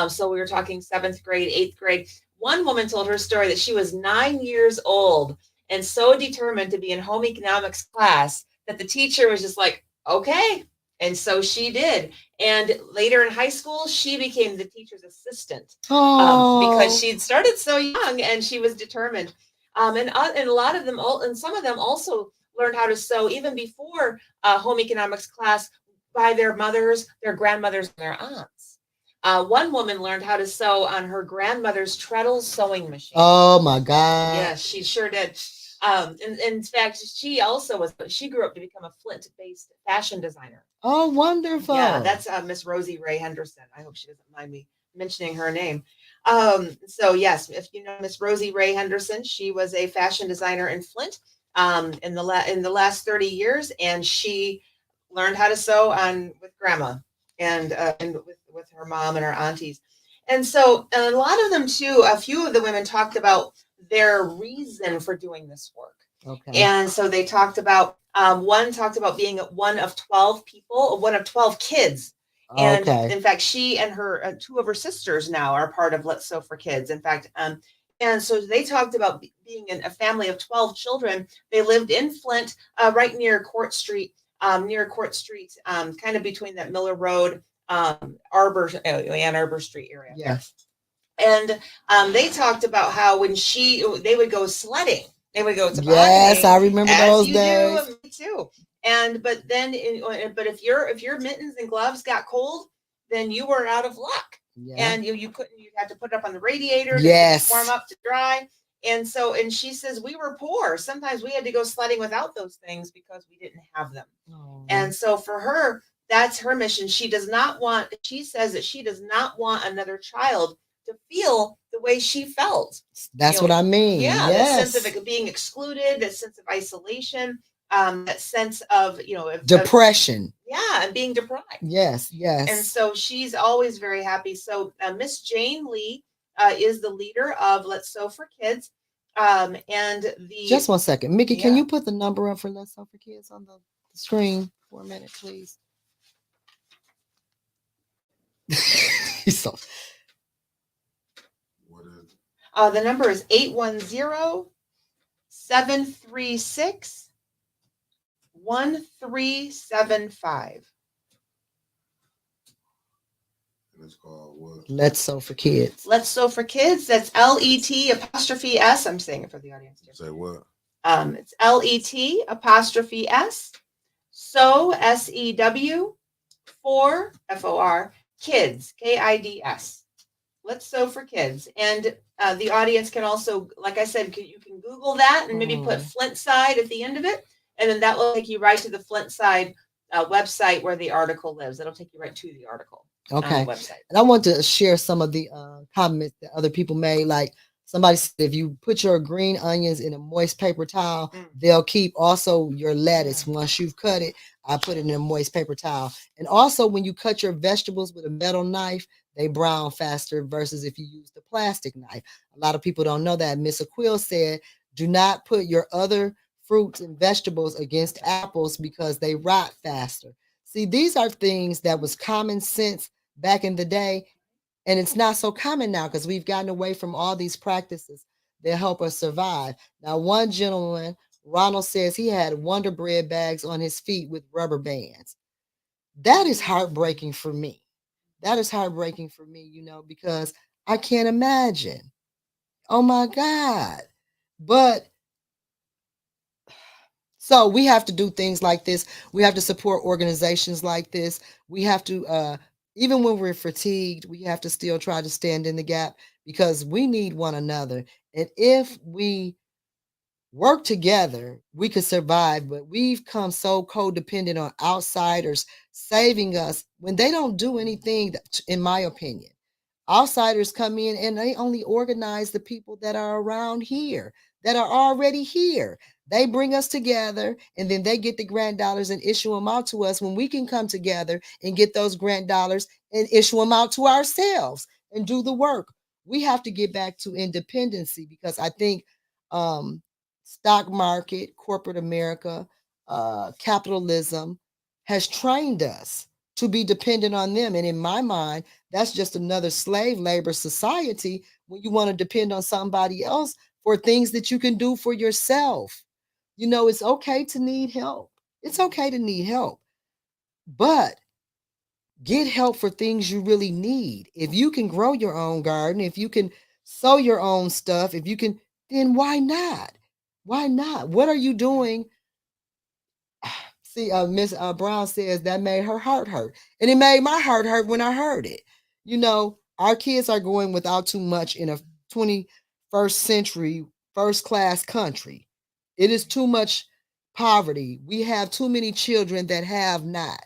So we were talking seventh grade, eighth grade. One woman told her story that she was 9 years old and so determined to be in home economics class that the teacher was just like, okay. And so she did. And later in high school, she became the teacher's assistant because Oh, she'd started so young and she was determined. And a lot of them, and some of them also learned how to sew even before home economics class by their mothers, their grandmothers, and their aunts. One woman learned how to sew on her grandmother's treadle sewing machine. Oh my God. Yes, she sure did. And in fact, she grew up to become a Flint-based fashion designer. Oh, wonderful. Yeah, that's Miss Rosie Ray Henderson. I hope she doesn't mind me mentioning her name. So yes, if you know Miss Rosie Ray Henderson, she was a fashion designer in Flint in the last 30 years, and she learned how to sew on with grandma and with her mom and her aunties. And so a lot of them too, a few of the women talked about their reason for doing this work. Okay. And so they talked about one talked about being one of 12 people, one of 12 kids. And Okay. in fact, she and her two of her sisters now are part of Let's Sew for Kids. In fact, and so they talked about being in a family of 12 children. They lived in Flint, right near Court Street, kind of between that Miller Road, Ann Arbor Street area. Yes. And they talked about how when they would go sledding, they would go to Yes, I remember those days. Me too. But if your mittens and gloves got cold, then you were out of luck. Yeah. And you'd have to put it up on the radiator Yes. to warm up to dry. And she says we were poor. Sometimes we had to go sledding without those things because we didn't have them. Oh. And so for her, that's her mission. She says that she does not want another child to feel the way she felt. That's what I mean. Yeah, yes. that sense of being excluded, that sense of isolation, that sense of depression. And being deprived. Yes, yes. And so she's always very happy. So Miss Jane Lee is the leader of Let's Sew for Kids. Just one second, Mickey, can you put the number up for Let's Sew for Kids on the screen for a minute, please? What is it? The number is 810-736-1375. And it's called what? Let's Sew for Kids. Let's Sew for Kids. That's LET''S. I'm saying it for the audience too. Say what? It's LET''S. Sew SEW for FOR Kids KIDS. Let's Sew for Kids. And the audience can also, like I said, you can Google that and maybe put Flint Side at the end of it. And then that will take you right to the Flint Side website where the article lives. That'll take you right to the article. Okay. On the website. And I want to share some of the comments that other people made. Like somebody said, if you put your green onions in a moist paper towel, they'll keep. Also, your lettuce, once you've cut it, I put it in a moist paper towel. And also, when you cut your vegetables with a metal knife, they brown faster versus if you use the plastic knife. A lot of people don't know that. Miss Aquill said, do not put your other fruits and vegetables against apples because they rot faster. See, these are things that was common sense back in the day, and it's not so common now because we've gotten away from all these practices that help us survive. Now, one gentleman, Ronald, says he had Wonder Bread bags on his feet with rubber bands. That is heartbreaking for me. That is heartbreaking for me, because I can't imagine. Oh my God. But so we have to do things like this. We have to support organizations like this. We have to, even when we're fatigued, we have to still try to stand in the gap because we need one another. And if we work together, we could survive. But we've come so codependent on outsiders saving us when they don't do anything, in my opinion. Outsiders come in and they only organize the people that are around here, that are already here. They bring us together and then they get the grant dollars and issue them out to us when we can come together and get those grant dollars and issue them out to ourselves and do the work. We have to get back to independency because I think stock market, corporate America, capitalism has trained us to be dependent on them. And in my mind, that's just another slave labor society when you want to depend on somebody else for things that you can do for yourself. It's okay to need help. It's okay to need help. But get help for things you really need. If you can grow your own garden, if you can sow your own stuff, if you can, then why not? Why not? What are you doing? See, Miss Brown says that made her heart hurt. And it made my heart hurt when I heard it. Our kids are going without too much in a 21st century first class country. It is too much poverty. We have too many children that have not.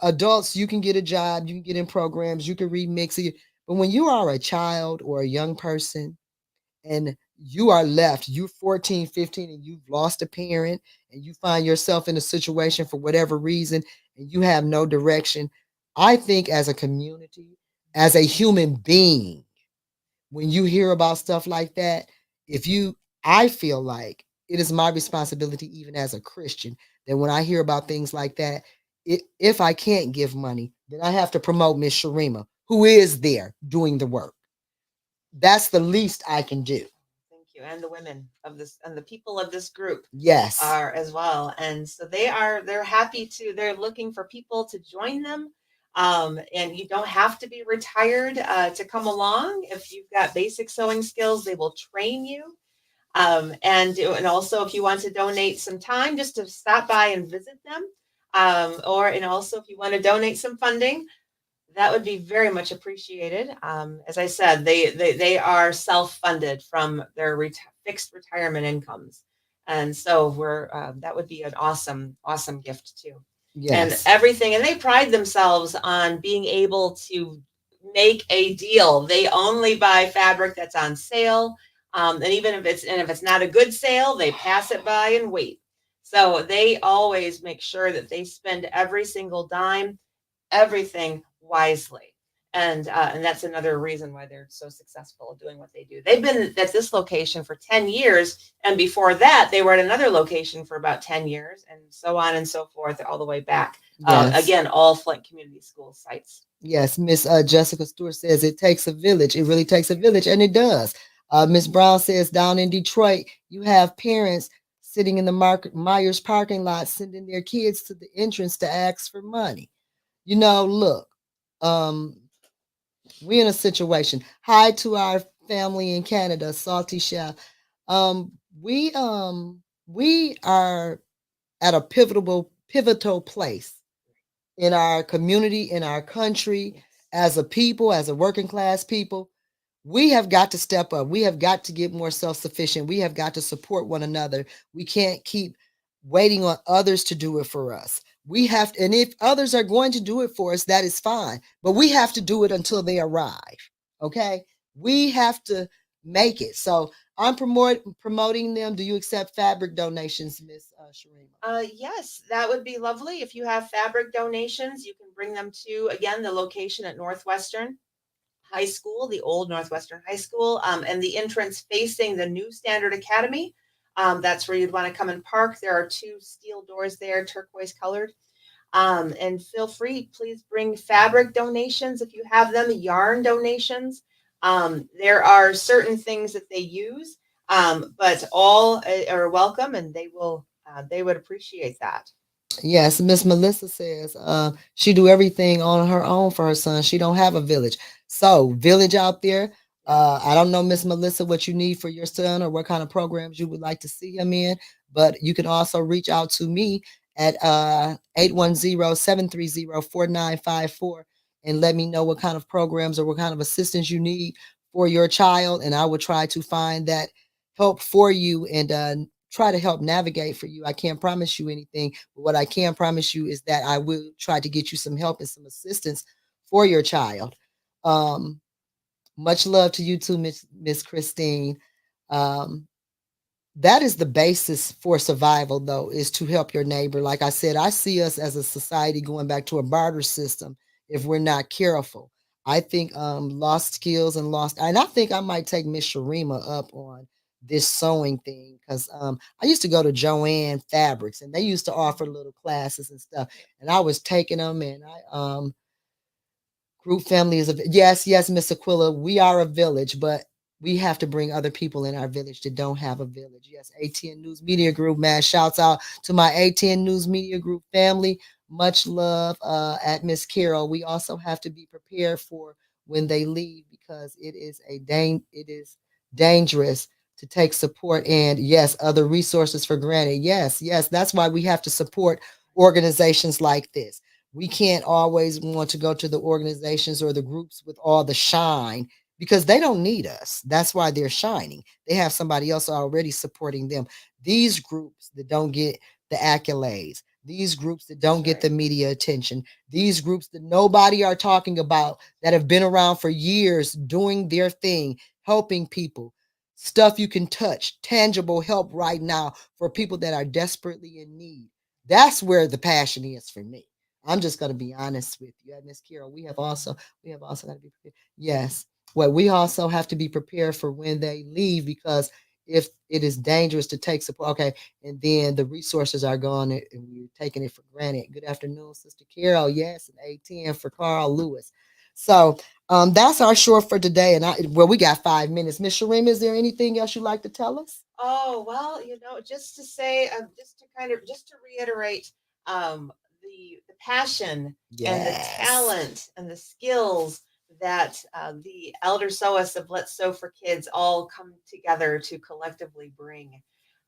Adults, you can get a job, you can get in programs, you can remix it. But when you are a child or a young person and you are left, you're 14, 15, and you've lost a parent, and you find yourself in a situation for whatever reason, and you have no direction, I think as a community, as a human being, when you hear about stuff like that, if you, I feel like it is my responsibility, even as a Christian, that when I hear about things like that, if I can't give money, then I have to promote Miss Sharima, who is there doing the work. That's the least I can do. Thank you. And the women of this and the people of this group Yes. are as well. And so they're happy to, they're looking for people to join them. And you don't have to be retired to come along. If you've got basic sewing skills, they will train you. And also if you want to donate some time just to stop by and visit them, and also if you want to donate some funding, that would be very much appreciated. As I said, they are self-funded from their fixed retirement incomes, and so we're that would be an awesome gift too. And Yes. everything, and they pride themselves on being able to make a deal. They only buy fabric that's on sale, and even if it's not a good sale, they pass it by and wait. So they always make sure that they spend every single dime, everything wisely. And that's another reason why they're so successful doing what they do. They've been at this location for 10 years. And before that, they were at another location for about 10 years, and so on and so forth, all the way back. Yes. Again, all Flint Community School sites. Yes. Miss Jessica Stewart says it takes a village. It really takes a village, and it does. Miss Brown says down in Detroit, you have parents sitting in the Myers parking lot sending their kids to the entrance to ask for money. Look, um, we're in a situation. Hi to our family in Canada, Salty Chef. Um, we are at a pivotal place in our community, in our country, as a people, as a working class people. We have got to step up. We have got to get more self sufficient. We have got to support one another. We can't keep waiting on others to do it for us. We have to, and if others are going to do it for us, that is fine. But we have to do it until they arrive. Okay? We have to make it. So I'm promoting them. Do you accept fabric donations, Miss Sharima? Yes, that would be lovely. If you have fabric donations, you can bring them to, again, the location at Northwestern High School, the old Northwestern High School, and the entrance facing the New Standard Academy. That's where you'd want to come and park. There are two steel doors there, turquoise colored. And feel free, please bring fabric donations if you have them, yarn donations. There are certain things that they use, but all are welcome, and they would appreciate that. Yes, Miss Melissa says she do everything on her own for her son. She don't have a village. So village out there. I don't know, Miss Melissa, what you need for your son or what kind of programs you would like to see him in, but you can also reach out to me at 810-730-4954 and let me know what kind of programs or what kind of assistance you need for your child, and I will try to find that help for you and try to help navigate for you. I can't promise you anything, but what I can promise you is that I will try to get you some help and some assistance for your child. Um, Much love to you too, Miss Christine. Um, that is the basis for survival, though, is to help your neighbor. Like I said, I see us as a society going back to a barter system if we're not careful. I think lost skills and I think I might take Miss Sharima up on this sewing thing because I used to go to Joanne Fabrics and they used to offer little classes and stuff, and I was taking them, and I group family is a yes, Miss Aquila. We are a village, but we have to bring other people in our village that don't have a village. Yes, ATN News Media Group, man. Shouts out to my ATN News Media Group family. Much love at Miss Carol. We also have to be prepared for when they leave because it is dangerous to take support and yes, other resources for granted. Yes, that's why we have to support organizations like this. We can't always want to go to the organizations or the groups with all the shine because they don't need us. That's why they're shining. They have somebody else already supporting them. These groups that don't get the accolades, these groups that don't That's get the right. media attention, these groups that nobody are talking about that have been around for years doing their thing, helping people, stuff you can touch, tangible help right now for people that are desperately in need. That's where the passion is for me. I'm just going to be honest with you. And Miss Carol, we have also got to be prepared. Yes. Well, we also have to be prepared for when they leave because if it is dangerous to take support, okay, and then the resources are gone and we're taking it for granted. Good afternoon, Sister Carol. Yes, and A10 for Carl Lewis. So that's our short for today. And we got 5 minutes. Miss Sharima, is there anything else you'd like to tell us? Oh, well, just to say, just to reiterate, the passion and the Yes. talent and the skills that the elder sewers of Let's Sew for Kids all come together to collectively bring.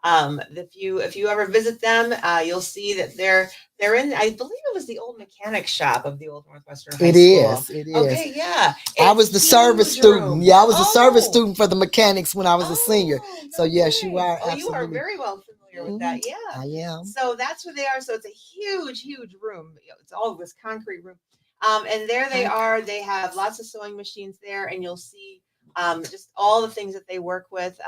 If you ever visit them, you'll see that they're in. I believe it was the old mechanic shop of the old Northwestern High It School. is. It is. Okay, yeah, I it's was the service huge student. room. Yeah, I was the service Oh, student for the mechanics when I was a senior. oh, So no yes, you way. are Oh, you are absolutely. very well familiar with Mhm, that. Yeah. I am. So that's where they are. So it's a huge, huge room. It's all this concrete room. And there they Okay. are. They have lots of sewing machines there, and you'll see just all the things that they work with.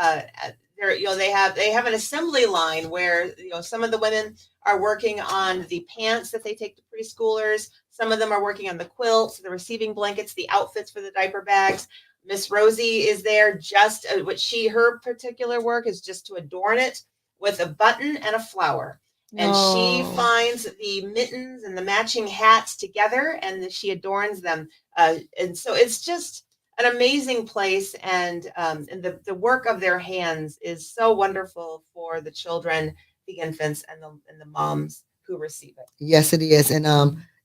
There, they have an assembly line where some of the women are working on the pants that they take to preschoolers. Some of them are working on the quilts, the receiving blankets, the outfits for the diaper bags. Miss Rosie is there just her particular work is just to adorn it with a button and a flower. And she Oh, finds the mittens and the matching hats together and she adorns them. And so it's just an amazing place. And the work of their hands is so wonderful for the children, the infants, and the moms who receive it. yes, it is. And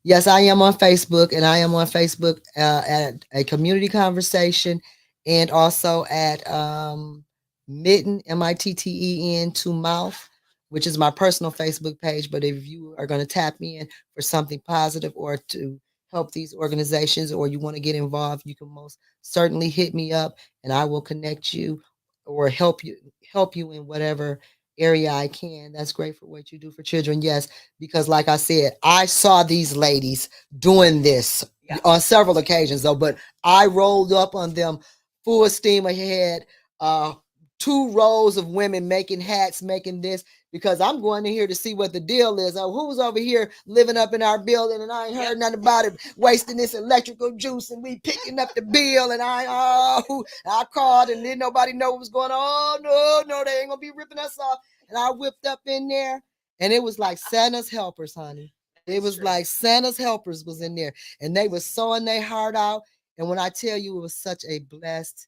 yes, I am on Facebook, and I am on Facebook at a community conversation, and also at Mitten Mitten to Mouth, which is my personal Facebook page. But if you are going to tap me in for something positive or to help these organizations, or you want to get involved, you can most certainly hit me up, and I will connect you or help you in whatever area I can. That's great for what you do for children. Yes, because like I said, I saw these ladies doing this Yeah. on several occasions though, but I rolled up on them full steam ahead. Uh, two rows of women making hats, making this because I'm going in here to see what the deal is. Who's over here living up in our building and I ain't heard nothing about it, wasting this electrical juice and we picking up the bill and I called and didn't nobody know what was going on. Oh no, they ain't gonna be ripping us off. And I whipped up in there and it was like Santa's helpers, honey. It It's was true. like Santa's helpers was in there and they was sewing their heart out. And when I tell you it was such a blessed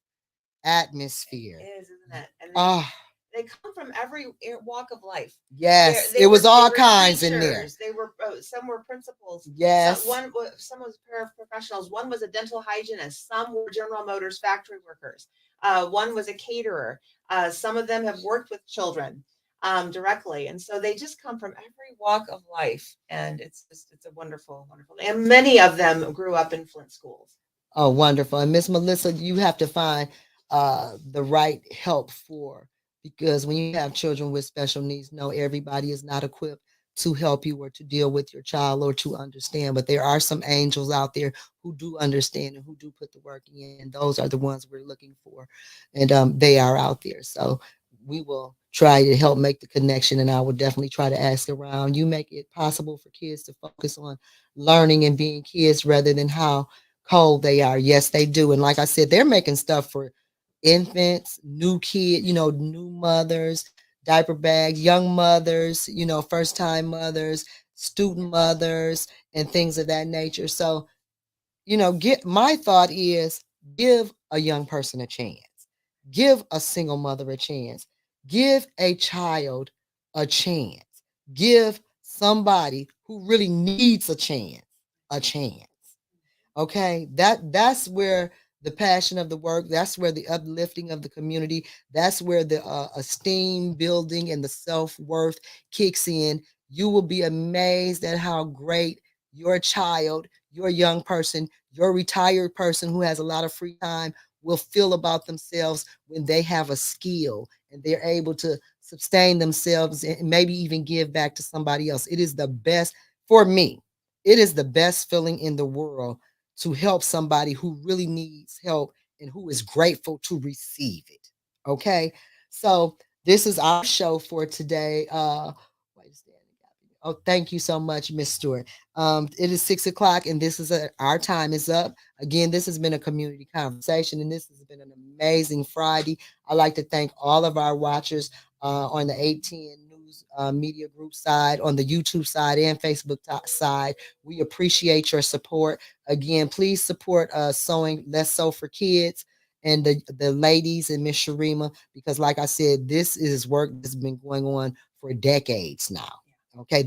It atmosphere. is, isn't it? And Ah, they come from every walk of life. They yes, they it was were they all were kinds in there. teachers. They were some were principals. Yes. Some was paraprofessionals. One was a dental hygienist. Some were General Motors factory workers. One was a caterer. Some of them have worked with children directly, and so they just come from every walk of life. And it's a wonderful, wonderful. And many of them grew up in Flint schools. Oh, wonderful. And Miss Melissa, you have to find the right help for because when you have children with special needs, no, everybody is not equipped to help you or to deal with your child or to understand. But there are some angels out there who do understand and who do put the work in, and those are the ones we're looking for. And they are out there. So we will try to help make the connection, and I will definitely try to ask around. You make it possible for kids to focus on learning and being kids rather than how cold they are. Yes, they do. And like I said, they're making stuff for infants, new kid, new mothers, diaper bags, young mothers, first time mothers, student mothers, and things of that nature. So, get my thought is give a young person a chance. Give a single mother a chance. Give a child a chance. Give somebody who really needs a chance. Okay, that's where the passion of the work, that's where the uplifting of the community, that's where the esteem building and the self-worth kicks in. You will be amazed at how great your child, your young person, your retired person who has a lot of free time will feel about themselves when they have a skill and they're able to sustain themselves and maybe even give back to somebody else. It is the best for me. It is the best feeling in the world to help somebody who really needs help and who is grateful to receive it. Okay. So this is our show for today. Wait, oh, thank you so much, Miss Stewart. It is 6 o'clock, and this is our time is up. Again, this has been a community conversation, and this has been an amazing Friday. I'd like to thank all of our watchers on the 18 News Media Group side, on the YouTube side, and Facebook side. We appreciate your support. Again, please support Sewing Let's Sew for Kids and the ladies and Miss Sharima, because like I said, this is work that's been going on for decades now. Okay,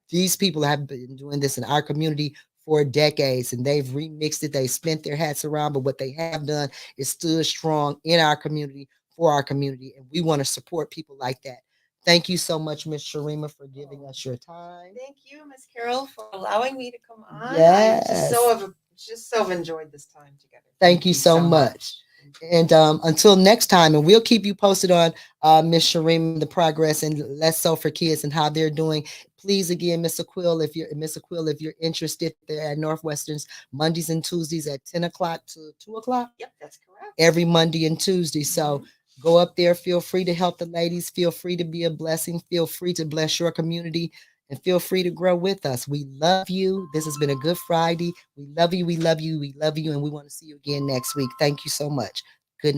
these people have been doing this in our community for decades, and they've remixed it. They spent their hats around, but what they have done is stood strong in our community for our community, and we want to support people like that. Thank you so much, Miss Sharima, for giving us your time. Thank you, Miss Carol, for allowing me to come on. Yes. Just so have enjoyed this time together. Thank you so much. And until next time, and we'll keep you posted on Miss Sharima, the progress, and Let's Sew for Kids and how they're doing. Please, again, Miss Aquil, if you're interested, they're at Northwestern's Mondays and Tuesdays at 10 o'clock to 2 o'clock. Yep, that's correct. Every Monday and Tuesday. So go up there. Feel free to help the ladies. Feel free to be a blessing. Feel free to bless your community. And feel free to grow with us. We love you. This has been a good Friday. We love you. We love you. We love you. And we want to see you again next week. Thank you so much.